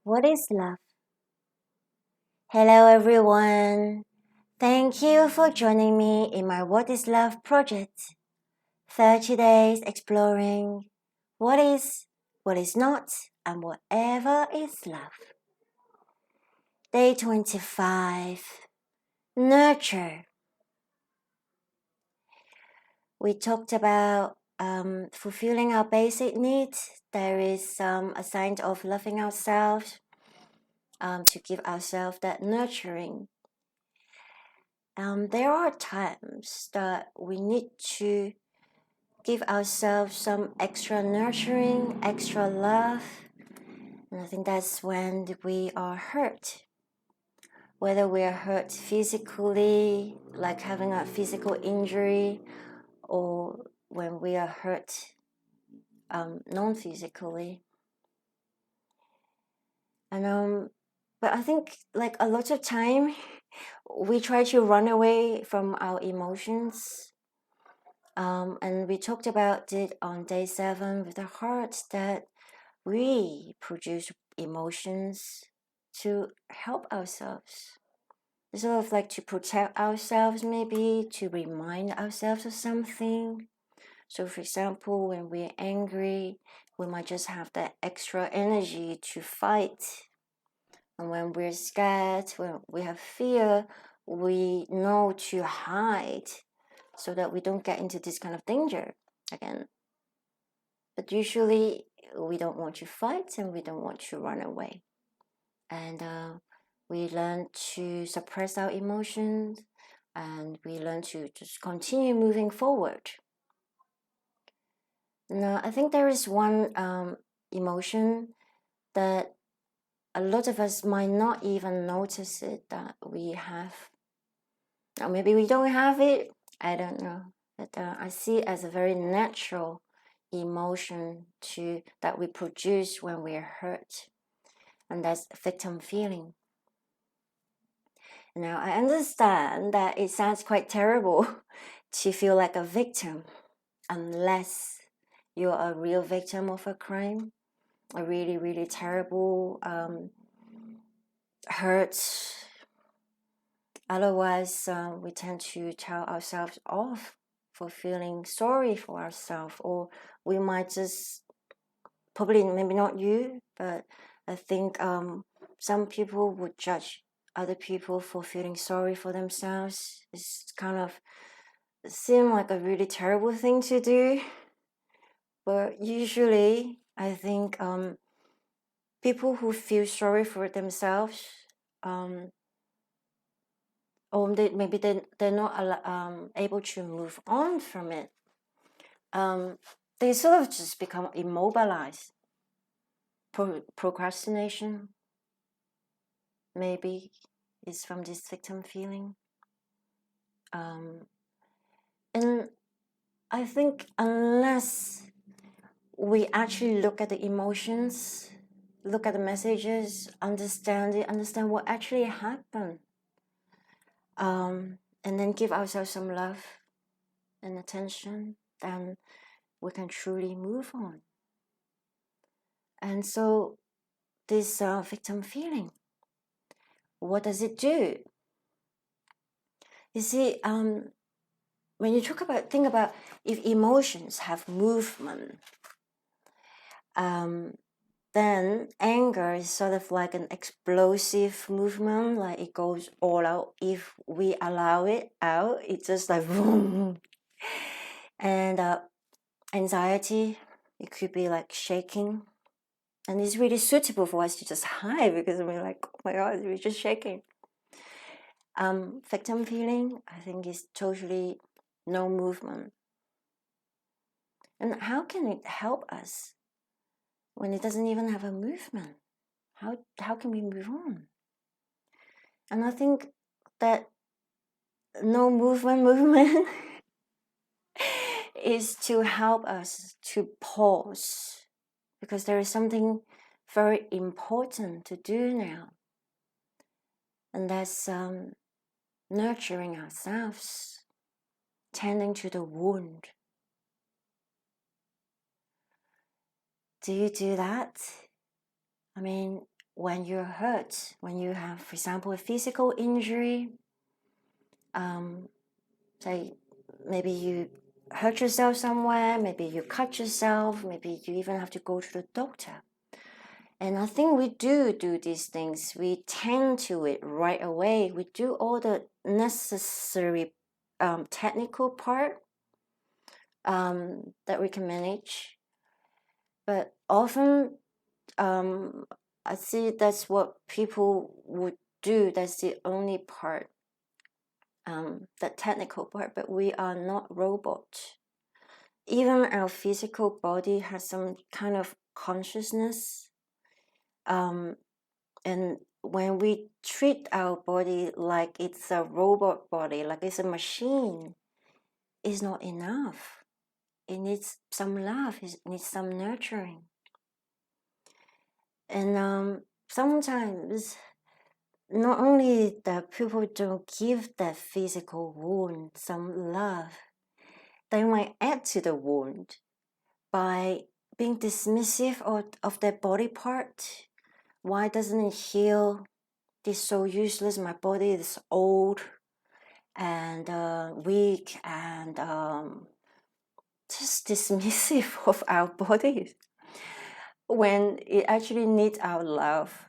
What is love? Hello, everyone. Thank you for joining me in my What is Love project. 30 days exploring what is not, and whatever is love. Day 25 Nurture. We talked about fulfilling our basic needs. There is a sign of loving ourselves, to give ourselves that nurturing. There are times that we need to give ourselves some extra nurturing, extra love. And I think that's when we are hurt. Whether we are hurt physically, like having a physical injury, or when we are hurt non-physically. But I think like a lot of time we try to run away from our emotions. And we talked about it on day 7 with the heart, that we produce emotions to help ourselves. It's sort of like to protect ourselves, maybe to remind ourselves of something. So, for example, when we're angry, we might just have that extra energy to fight. And when we're scared, when we have fear, we know to hide so that we don't get into this kind of danger again. But usually we don't want to fight and we don't want to run away. And we learn to suppress our emotions, and we learn to just continue moving forward. Now, I think there is one emotion that a lot of us might not even notice it that we have. Or maybe we don't have it, I don't know. But I see it as a very natural emotion that we produce when we're hurt, and that's victim feeling. Now, I understand that it sounds quite terrible to feel like a victim, unless you're a real victim of a crime, a really, really terrible hurt. Otherwise, we tend to tell ourselves off for feeling sorry for ourselves, or we might just, probably maybe not you, but I think some people would judge other people for feeling sorry for themselves. It's kind of seem like a really terrible thing to do, but usually I think people who feel sorry for themselves, or maybe they're not able to move on from it, they sort of just become immobilized. Procrastination maybe is from this victim feeling. And I think unless we actually look at the emotions, look at the messages, understand what actually happened, and then give ourselves some love and attention, then we can truly move on. And so this victim feeling, what does it do? You see, when you think about if emotions have movement, then anger is sort of like an explosive movement, like it goes all out. If we allow it out, it's just like boom. And anxiety, it could be like shaking. And it's really suitable for us to just hide, because we're like, oh my God, we're just shaking. Victim feeling, I think, is totally no movement. And how can it help us when it doesn't even have a movement? How can we move on? And I think that no movement is to help us to pause, because there is something very important to do now, and that's nurturing ourselves, tending to the wound. Do you do that? I mean, when you're hurt, when you have, for example, a physical injury, say maybe you hurt yourself somewhere, maybe you cut yourself, maybe you even have to go to the doctor. And I think we do these things. We tend to it right away. We do all the necessary technical part that we can manage. But often I see that's what people would do. That's the only part, the technical part. But we are not robots. Even our physical body has some kind of consciousness. And when we treat our body like it's a robot body, like it's a machine, it's not enough. It needs some love, it needs some nurturing. And sometimes not only that people don't give that physical wound some love, they might add to the wound by being dismissive of their body part. Why doesn't it heal? It's so useless. My body is old and weak and just dismissive of our bodies when it actually needs our love.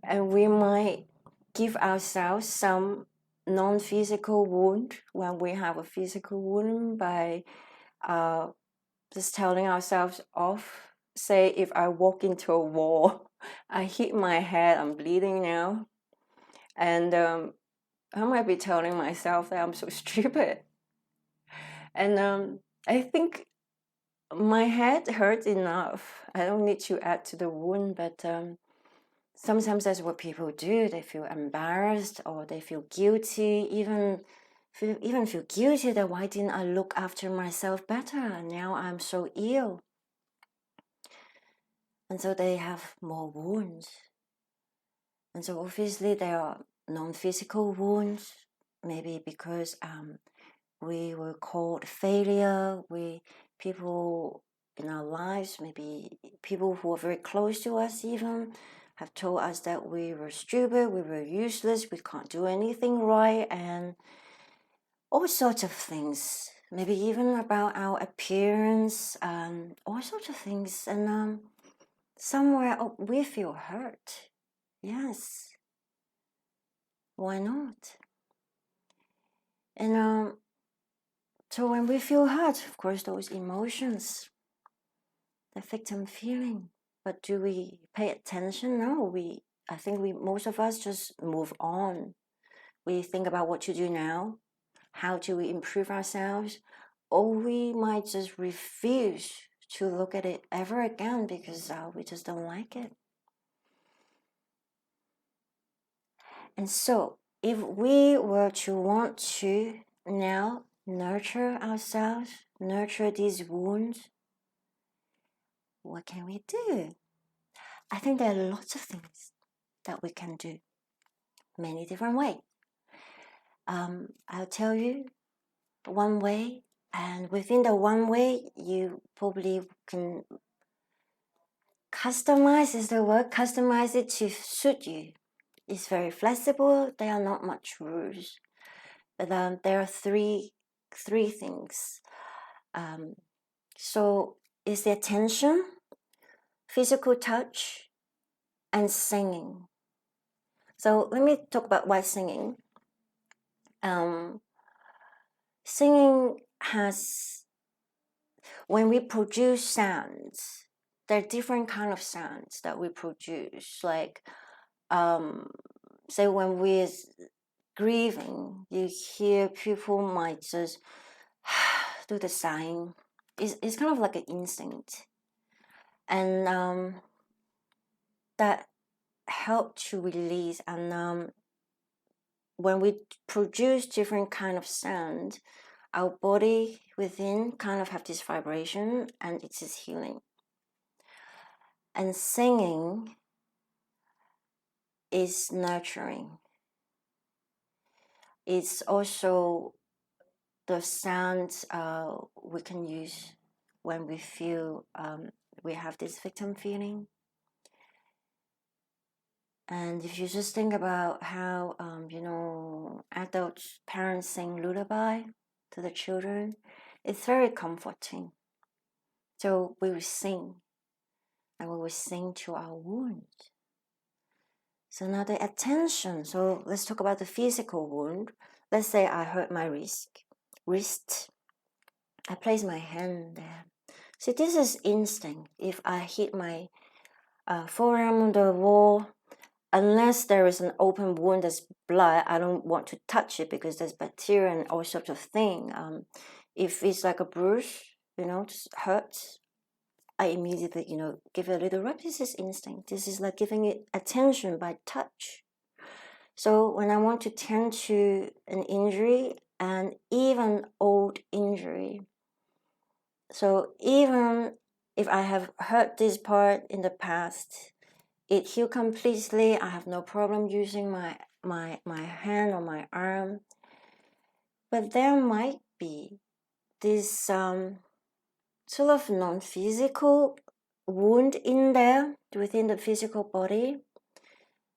And we might give ourselves some non-physical wound when we have a physical wound by just telling ourselves off. Say if I walk into a wall, I hit my head, I'm bleeding now. And I might be telling myself that I'm so stupid. And I think my head hurts enough. I don't need to add to the wound, but sometimes that's what people do. They feel embarrassed or they feel guilty, even feel guilty that why didn't I look after myself better? Now I'm so ill. And so they have more wounds. And so obviously there are non-physical wounds, maybe because we were called failure. People in our lives, maybe people who are very close to us even, have told us that we were stupid, we were useless, we can't do anything right, and all sorts of things. Maybe even about our appearance, all sorts of things. And somewhere we feel hurt. Yes. Why not? And so when we feel hurt, of course, those emotions, the victim feeling. But do we pay attention? No, I think most of us just move on. We think about what to do now, how do we improve ourselves, or we might just refuse to look at it ever again because we just don't like it. And so if we were to want to now nurture ourselves, nurture these wounds, what can we do? I think there are lots of things that we can do, many different ways. I'll tell you one way, and within the one way, you probably can customize it to suit you. It's very flexible. There are not much rules, but there are three things. So is the attention, physical touch, and singing. So let me talk about why singing. Singing has, when we produce sounds, there are different kind of sounds that we produce. Like, say when we're grieving, you hear people might just do the sign. It's kind of like an instinct, and that help to release. And when we produce different kind of sound, our body within kind of have this vibration, and it is healing. And singing is nurturing. It's also the sounds we can use when we feel we have this victim feeling. And if you just think about how, adult parents sing lullaby to the children, it's very comforting. So we will sing, and we will sing to our wound. So now the attention. So let's talk about the physical wound. Let's say I hurt my wrist. I place my hand there. See, this is instinct. If I hit my forearm on the wall, unless there is an open wound, there's blood, I don't want to touch it because there's bacteria and all sorts of things. If it's like a bruise, just hurts, I immediately, give it a little rub. This is instinct. This is like giving it attention by touch. So when I want to tend to an injury, and even old injury, so even if I have hurt this part in the past, it healed completely. I have no problem using my hand or my arm. But there might be this sort of non-physical wound in there within the physical body.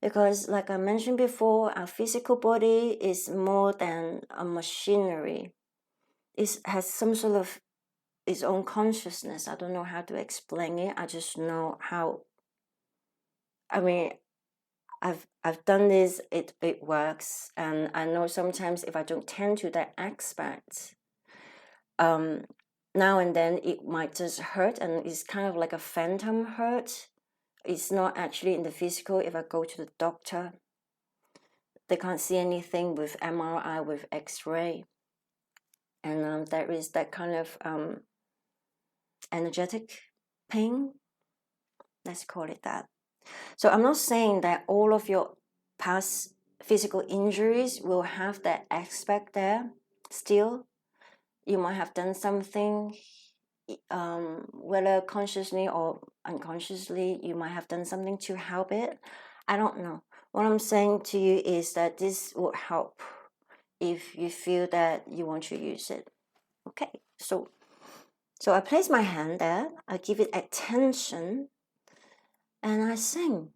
Because like I mentioned before, our physical body is more than a machinery. It has some sort of its own consciousness. I don't know how to explain it. I just know how, I've done this, it works. And I know sometimes if I don't tend to that aspect, now and then it might just hurt, and it's kind of like a phantom hurt. It's not actually in the physical. If I go to the doctor, they can't see anything with MRI, with X-ray. And there is that kind of energetic pain. Let's call it that. So I'm not saying that all of your past physical injuries will have that aspect there. Still, you might have done something, whether consciously or unconsciously, you might have done something to help it. I don't know. What I'm saying to you is that this will help if you feel that you want to use it. Okay, so I place my hand there, I give it attention, and I sing.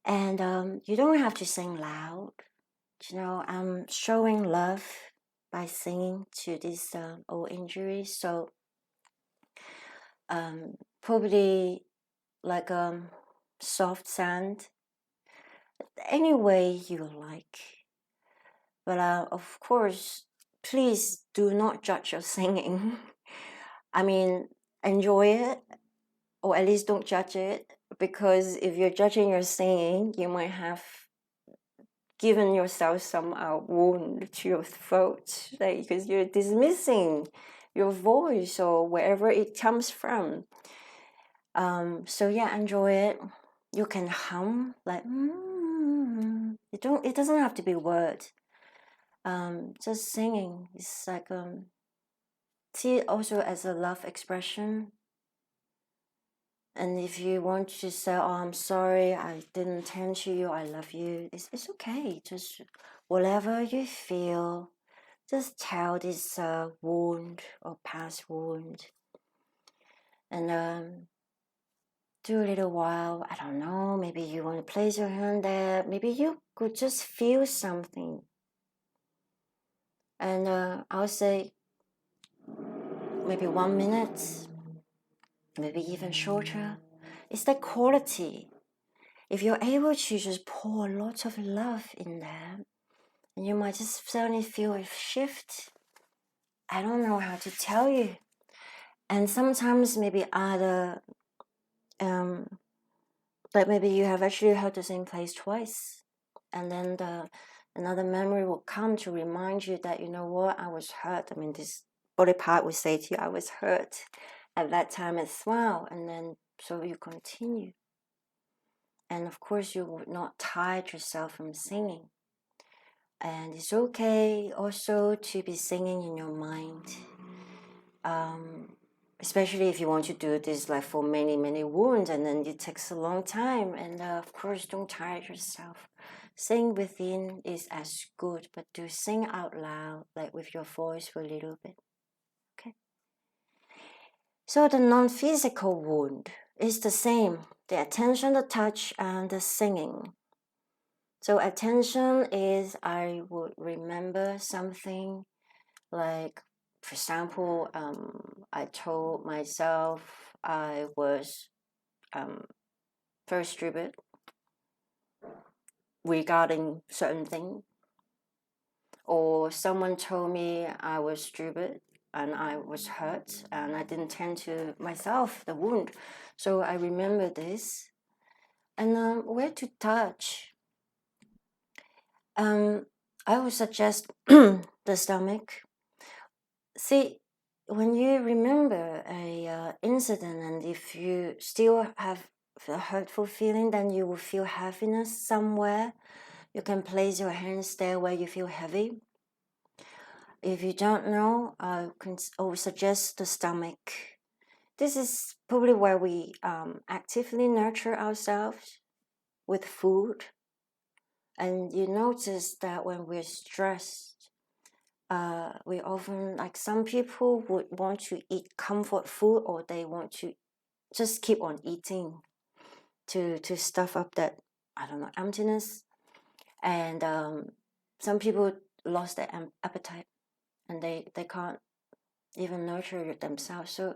And you don't have to sing loud. I'm showing love by singing to this old injury. So probably like soft sound, any way you like. But of course, please do not judge your singing. I mean, enjoy it, or at least don't judge it, because if you're judging your singing, you might have given yourself some wound to your throat, because you're dismissing your voice or wherever it comes from. So yeah, enjoy it. You can hum like it doesn't have to be words. Just singing is like see it also as a love expression. And if you want to say, "Oh, I'm sorry, I didn't tend to you, I love you," it's okay. Just whatever you feel, just tell this wound or past wound. And do a little while. I don't know, maybe you want to place your hand there. Maybe you could just feel something. And I'll say maybe 1 minute, maybe even shorter. It's the quality. If you're able to just pour a lot of love in there, and you might just suddenly feel a shift. I don't know how to tell you. And sometimes maybe other, but maybe you have actually heard the same place twice. And then another memory will come to remind you that, you know what, I was hurt. I mean, this body part will say to you, I was hurt at that time as well. And then, so you continue. And of course, you would not tire yourself from singing. And it's okay also to be singing in your mind. Especially if you want to do this like for many, many wounds, and then it takes a long time. And of course, don't tire yourself. Sing within is as good, but do sing out loud, like with your voice for a little bit. Okay. So the non-physical wound is the same. The attention, the touch, and the singing. So attention is I would remember something like, for example, I told myself I was very stupid regarding certain thing, or someone told me I was stupid and I was hurt and I didn't tend to myself the wound. So I remember this. And where to touch? I would suggest the stomach. See, when you remember a incident, and if you still have a hurtful feeling, then you will feel heaviness somewhere. You can place your hands there where you feel heavy. If you don't know, I would suggest the stomach. This is probably where we actively nurture ourselves with food. And you notice that when we're stressed, we often, like some people would want to eat comfort food, or they want to just keep on eating to stuff up that, I don't know, emptiness. And some people lost their appetite and they can't even nurture it themselves. So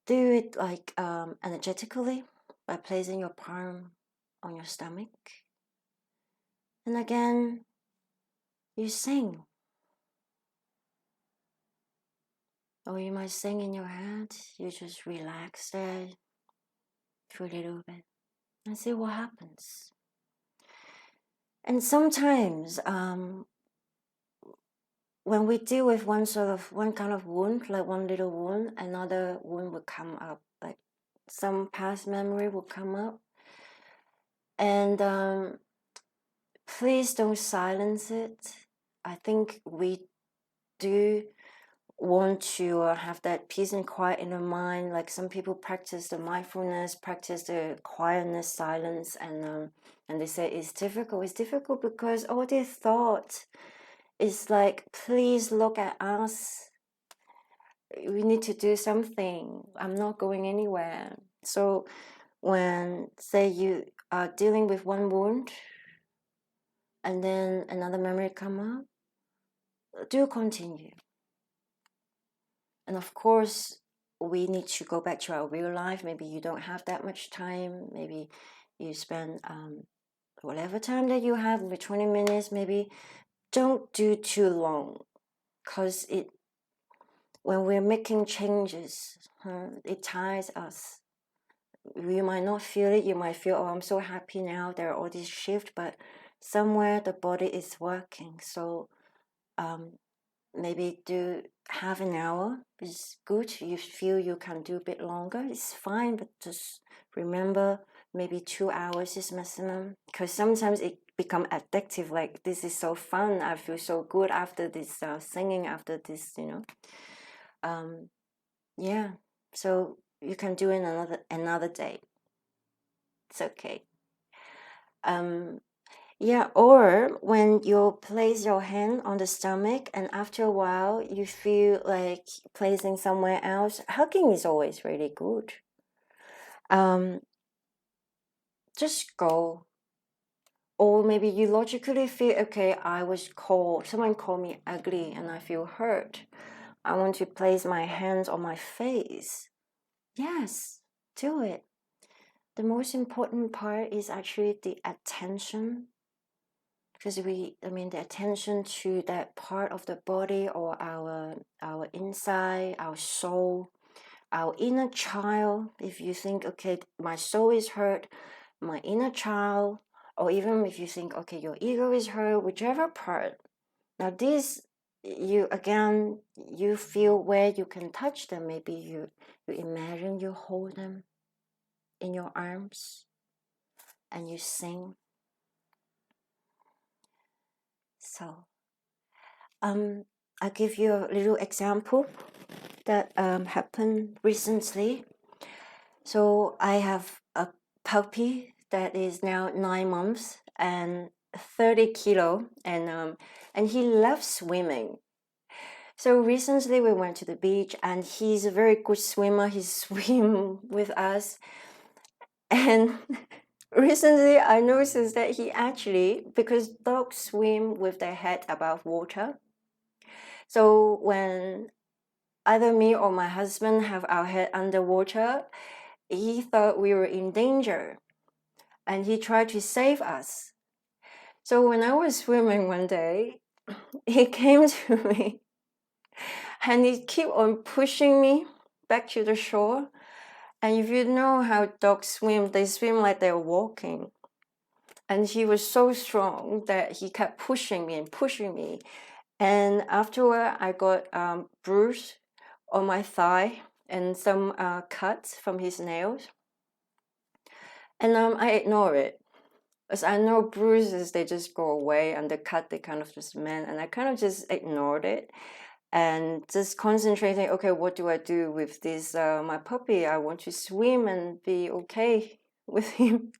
do it like energetically by placing your palm on your stomach. And again, you sing. Or you might sing in your head. You just relax there for a little bit and see what happens. And sometimes when we deal with one kind of wound, like one little wound, another wound will come up, like some past memory will come up. And please don't silence it. I think we do want to have that peace and quiet in the mind. Like some people practice the mindfulness, practice the quietness, silence, and they say it's difficult. It's difficult because all their thought is like, please look at us. We need to do something. I'm not going anywhere. So when, say, you are dealing with one wound and then another memory come up, do continue. And of course, we need to go back to our real life. Maybe you don't have that much time. Maybe you spend whatever time that you have, maybe 20 minutes. Maybe don't do too long, because when we're making changes, it ties us. You might not feel it. You might feel, oh, I'm so happy now. There are all these shifts, but somewhere the body is working. So maybe do half an hour is good. You feel you can do a bit longer, it's fine, but just remember maybe 2 hours is maximum, because sometimes it become addictive. Like, this is so fun, I feel so good after this singing, after this, yeah. So you can do it another day. It's okay. Yeah, or when you place your hand on the stomach and after a while you feel like placing somewhere else, hugging is always really good. Just go. Or maybe you logically feel, okay, someone called me ugly and I feel hurt. I want to place my hands on my face. Yes, do it. The most important part is actually the attention, because the attention to that part of the body, or our inside, our soul, our inner child. If you think, okay, my soul is hurt, my inner child, or even if you think, okay, your ego is hurt, whichever part. Now this, you feel where you can touch them. Maybe you imagine you hold them in your arms and you sing. So I'll give you a little example that happened recently. So I have a puppy that is now 9 months and 30 kilo, and he loves swimming. So recently we went to the beach, and he's a very good swimmer. He swim with us. And recently I noticed that he actually, because dogs swim with their head above water, so when either me or my husband have our head underwater, he thought we were in danger, and he tried to save us. So when I was swimming one day, he came to me and he kept on pushing me back to the shore. And if you know how dogs swim, they swim like they're walking. And he was so strong that he kept pushing me and pushing me. And afterward, I got bruise on my thigh and some cuts from his nails. And I ignore it. As I know bruises, they just go away, and the cut, they kind of just mend. And I kind of just ignored it and just concentrating, okay, what do I do with this, my puppy? I want to swim and be okay with him.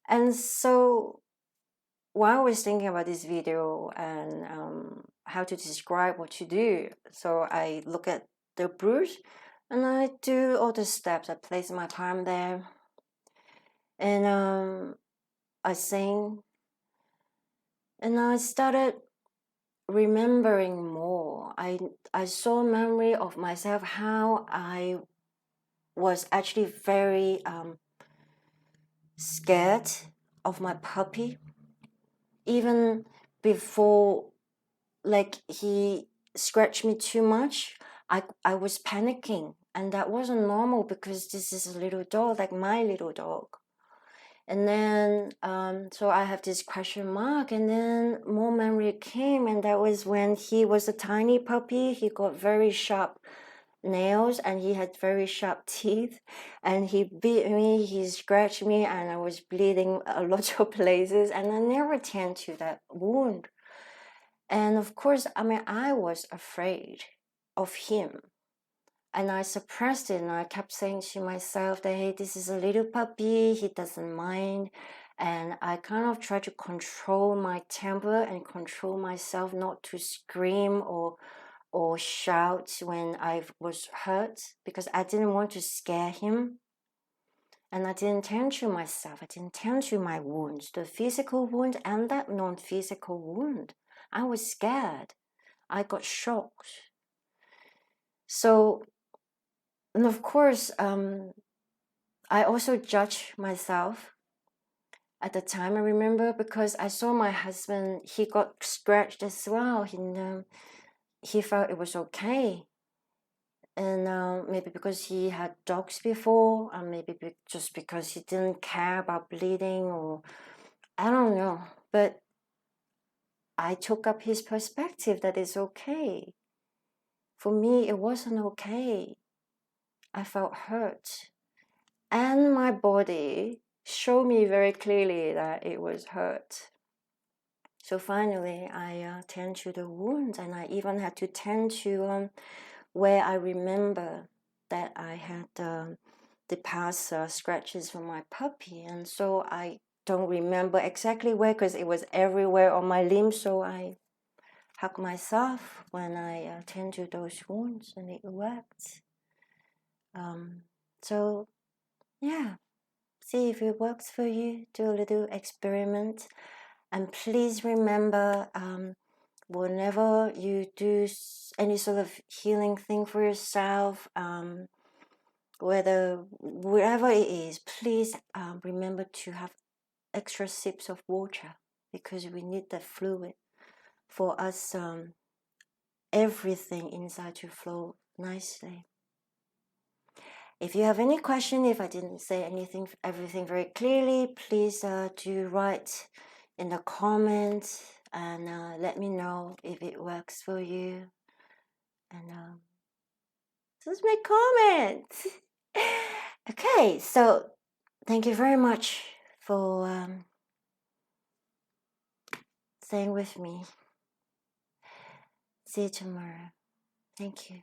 And so while I was thinking about this video and how to describe what to do, so I look at the bruise and I do all the steps. I place my palm there and I sing, and I started remembering more. I saw memory of myself, how I was actually very scared of my puppy, even before, like, he scratched me too much. I was panicking, and that wasn't normal because this is a little dog, like my little dog. And then so I have this question mark, and then more memory came, and that was when he was a tiny puppy. He got very sharp nails and he had very sharp teeth, and he bit me, he scratched me, and I was bleeding a lot of places, and I never tend to that wound. And of course, I was afraid of him, and I suppressed it, and I kept saying to myself that, hey, this is a little puppy, he doesn't mind. And I kind of tried to control my temper and control myself not to scream or shout when I was hurt, because I didn't want to scare him. And I didn't tend to myself, I didn't tend to my wounds, the physical wound and that non-physical wound. I was scared. I got shocked. So, and of course, I also judged myself at the time, I remember, because I saw my husband, he got scratched as well. He felt it was okay. And maybe because he had dogs before, or maybe just because he didn't care about bleeding, or I don't know. But I took up his perspective that it's okay. For me, it wasn't okay. I felt hurt. And my body showed me very clearly that it was hurt. So finally, I tend to the wounds, and I even had to tend to where I remember that I had the past scratches from my puppy. And so I don't remember exactly where, because it was everywhere on my limbs. So I hug myself when I tend to those wounds, and it worked. So yeah, see if it works for you. Do a little experiment, and please remember, whenever you do any sort of healing thing for yourself, wherever it is, please remember to have extra sips of water, because we need the fluid for us, everything inside to flow nicely. If you have any question, if I didn't say everything very clearly, please do write in the comments and let me know if it works for you. And just make comments. Okay, so thank you very much for staying with me. See you tomorrow. Thank you.